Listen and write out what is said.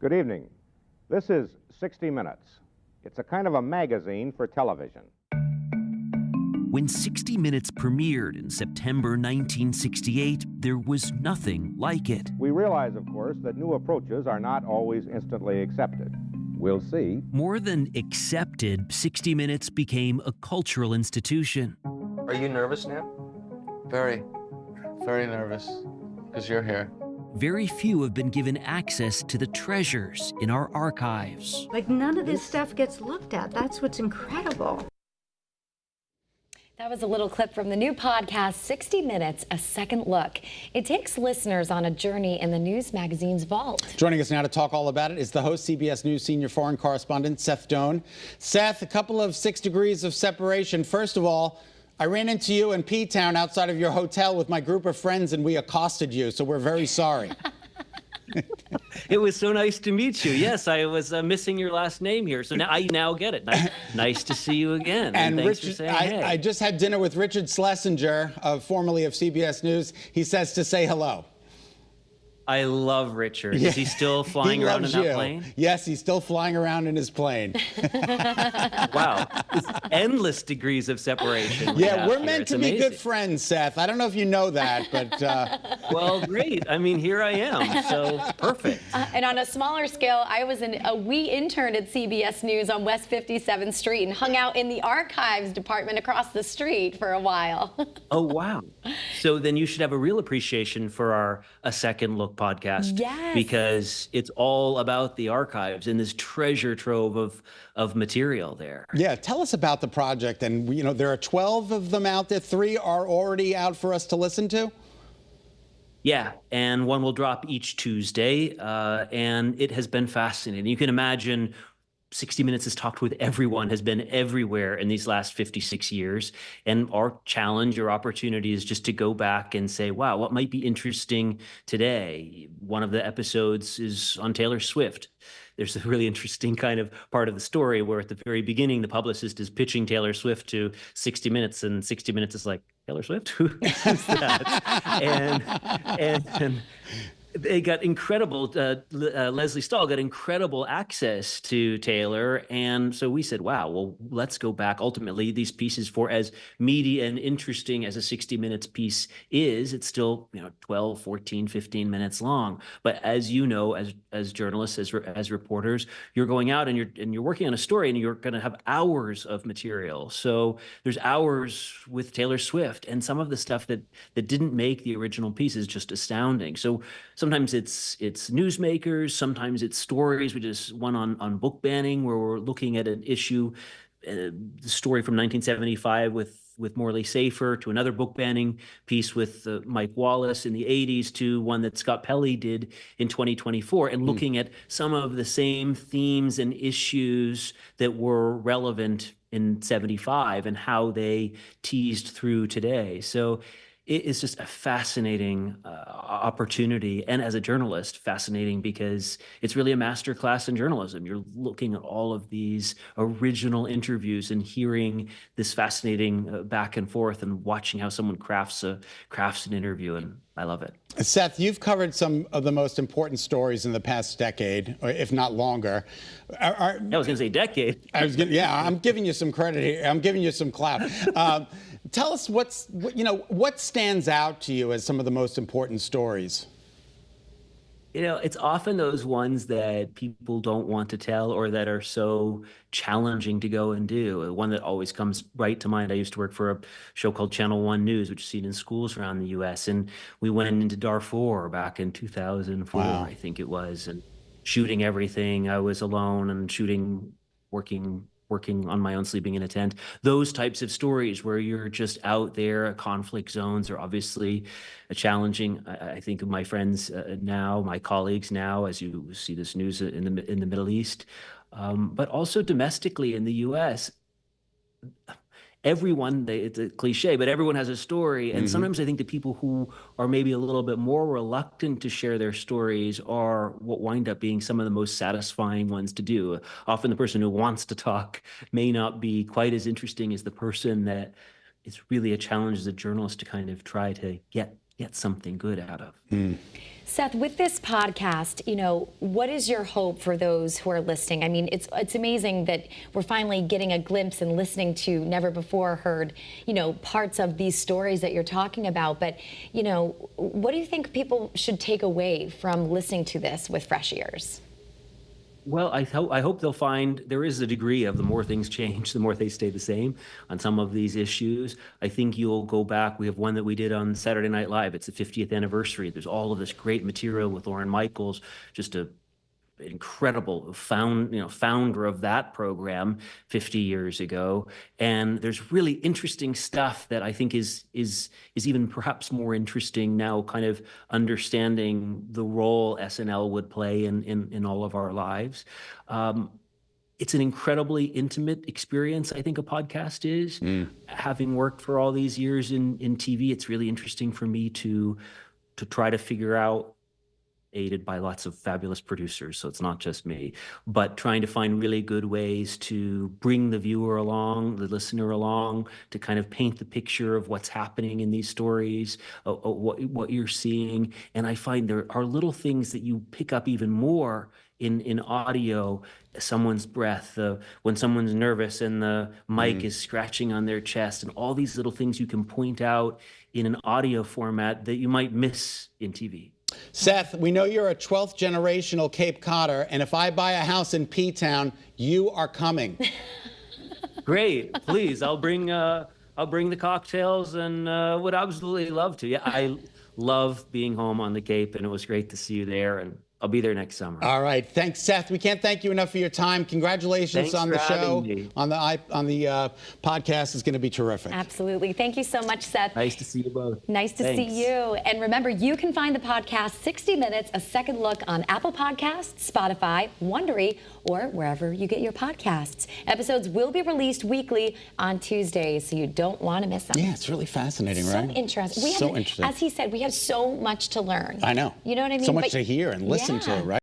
Good evening. This is 60 Minutes. It's a kind of a magazine for television. When 60 Minutes premiered in September 1968, there was nothing like it. We realize, of course, that new approaches are not always instantly accepted. We'll see. More than accepted, 60 Minutes became a cultural institution. Are you nervous now? Very, very nervous, because you're here. Very few have been given access to the treasures in our archives. Like, none of this stuff gets looked at. That's what's incredible. That was a little clip from the new podcast, 60 Minutes, A Second Look. It takes listeners on a journey in the news magazine's vault. Joining us now to talk all about it is the host, CBS News senior foreign correspondent, Seth Doane. Seth, a couple of 6 degrees of separation. First of all, I ran into you in P-Town outside of your hotel with my group of friends, and we accosted you, so we're very sorry. It was so nice to meet you. Yes, I was missing your last name here, so now I get it. Nice to see you again. And thanks for saying hey. I just had dinner with Richard Schlesinger, formerly of CBS News. He says to say hello. I love Richard. Is he still flying around in that plane? Yes, he's still flying around in his plane. Wow. It's endless degrees of separation. Yeah, we're meant to be good friends, Seth. I don't know if you know that, but... Well, great. I mean, here I am, so perfect. And on a smaller scale, we interned at CBS News on West 57th Street and hung out in the archives department across the street for a while. Oh, wow. So then you should have a real appreciation for our A Second Look podcast. Yes. Because it's all about the archives and this treasure trove of material there. Yeah, tell us about the project. And, you know, there are 12 of them out there. 3 are already out for us to listen to. Yeah, and one will drop each Tuesday, and it has been fascinating. You can imagine 60 Minutes has talked with everyone, has been everywhere in these last 56 years. And our challenge or opportunity is just to go back and say, wow, what might be interesting today? One of the episodes is on Taylor Swift. There's a really interesting kind of part of the story where at the very beginning, the publicist is pitching Taylor Swift to 60 Minutes, and 60 Minutes is like, Taylor Swift? Who is that? and they got incredible, Leslie Stahl got incredible access to Taylor. And so we said, wow, well, let's go back. Ultimately, these pieces, for as meaty and interesting as a 60 Minutes piece is, it's still, 12, 14, 15 minutes long. But as you know, as journalists, as reporters, you're going out and you're working on a story and you're going to have hours of material. So there's hours with Taylor Swift, and some of the stuff that didn't make the original piece is just astounding. So sometimes it's newsmakers, sometimes it's stories. We just one on book banning, where we're looking at an issue, the story from 1975 with Morley Safer, to another book banning piece with Mike Wallace in the 80s, to one that Scott Pelley did in 2024, and looking at some of the same themes and issues that were relevant in 75 and how they teased through today. So it is just a fascinating opportunity. And as a journalist, fascinating because it's really a masterclass in journalism. You're looking at all of these original interviews and hearing this fascinating back and forth and watching how someone crafts an interview. And I love it. Seth, you've covered some of the most important stories in the past decade, or if not longer. I was going to say decade. I'm giving you some credit here. I'm giving you some clout. Tell us what stands out to you as some of the most important stories. It's often those ones that people don't want to tell or that are so challenging to go and do. One that always comes right to mind, I used to work for a show called Channel 1 News, which is seen in schools around the U.S. And we went into Darfur back in 2004, wow. I think it was, and shooting everything. I was alone and shooting, working on my own, sleeping in a tent. Those types of stories where you're just out there. Conflict zones are obviously challenging. I think of my friends now, my colleagues now, as you see this news in the Middle East, but also domestically in the U.S. Everyone, it's a cliche, but everyone has a story. And sometimes I think the people who are maybe a little bit more reluctant to share their stories are what wind up being some of the most satisfying ones to do. Often the person who wants to talk may not be quite as interesting as the person that it's really a challenge as a journalist to kind of try to get something good out of. Seth, with this podcast, what is your hope for those who are listening? I mean, it's amazing that we're finally getting a glimpse and listening to never before heard, parts of these stories that you're talking about. But, what do you think people should take away from listening to this with fresh ears? Well, I hope they'll find there is a degree of the more things change, the more they stay the same on some of these issues. I think you'll go back. We have one that we did on Saturday Night Live. It's the 50th anniversary. There's all of this great material with Lauren Michaels, just a incredible founder of that program 50 years ago. And there's really interesting stuff that I think is even perhaps more interesting now, kind of understanding the role SNL would play in all of our lives. It's an incredibly intimate experience, I think a podcast is. Having worked for all these years in TV, it's really interesting for me to try to figure out, aided by lots of fabulous producers, so it's not just me, but trying to find really good ways to bring the viewer along, the listener along, to kind of paint the picture of what's happening in these stories, what you're seeing. And I find there are little things that you pick up even more in audio, someone's breath, when someone's nervous and the mic is scratching on their chest, and all these little things you can point out in an audio format that you might miss in TV. Seth, we know you're a 12th generational Cape Codder, and if I buy a house in P-Town, you are coming. Great, please. I'll bring the cocktails and would absolutely love to. Yeah, I love being home on the Cape, and it was great to see you there, and I'll be there next summer. All right, thanks, Seth. We can't thank you enough for your time. Congratulations on the show, on the podcast. It's going to be terrific. Absolutely. Thank you so much, Seth. Nice to see you both. Nice to see you. And remember, you can find the podcast 60 Minutes, A Second Look on Apple Podcasts, Spotify, Wondery, or wherever you get your podcasts. Episodes will be released weekly on Tuesdays, so you don't want to miss them. Yeah, it's really fascinating, right? So interesting. So interesting. As he said, we have so much to learn. I know. You know what I mean? So much to hear and listen to, right?